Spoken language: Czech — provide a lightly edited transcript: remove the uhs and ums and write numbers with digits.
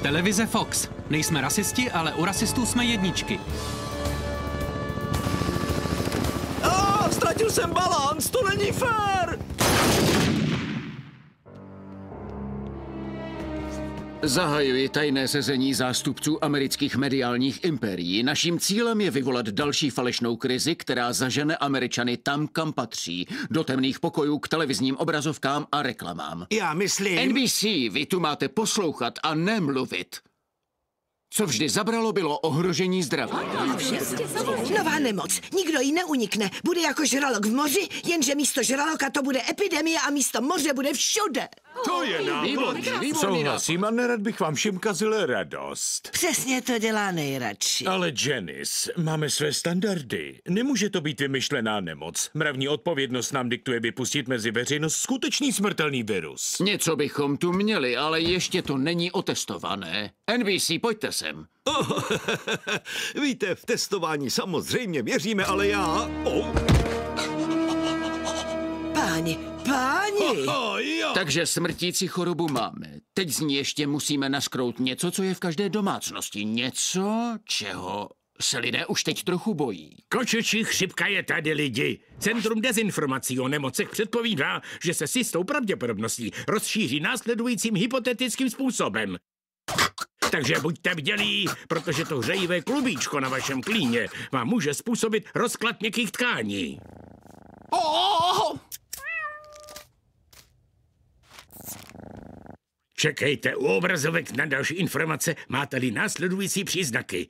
Televize Fox. Nejsme rasisti, ale u rasistů jsme jedničky. Ztratil jsem balans, to není fér! Zahajuji tajné sezení zástupců amerických mediálních impérií. Naším cílem je vyvolat další falešnou krizi, která zažene Američany tam, kam patří. Do temných pokojů, k televizním obrazovkám a reklamám. Já myslím... NBC, vy tu máte poslouchat a nemluvit. Co vždy zabralo, bylo ohrožení zdraví. Nová nemoc. Nikdo jí neunikne. Bude jako žralok v moři, jenže místo žraloka to bude epidemie a místo moře bude všude. To je Výborný Souhlasím a nerad bych vám všem kazil radost. Přesně to dělá nejradši. Ale Janice, máme své standardy. Nemůže to být vymyšlená nemoc. Mravní odpovědnost nám diktuje vypustit mezi veřejnost skutečný smrtelný virus. Něco bychom tu měli, ale ještě to není otestované. NBC, pojďte sem. Víte, v testování samozřejmě věříme, ale já... Páni! Takže smrtící chorobu máme. Teď z ní ještě musíme naskrout něco, co je v každé domácnosti. Něco, čeho se lidé už teď trochu bojí. Kočečí chřipka je tady, lidi. Centrum dezinformací o nemocech předpovídá, že se s jistou pravděpodobností rozšíří následujícím hypotetickým způsobem. Takže buďte bdělí, protože to hřejivé klubíčko na vašem klíně vám může způsobit rozklad měkkých tkání. Čekejte u obrazovek na další informace, máte-li následující příznaky.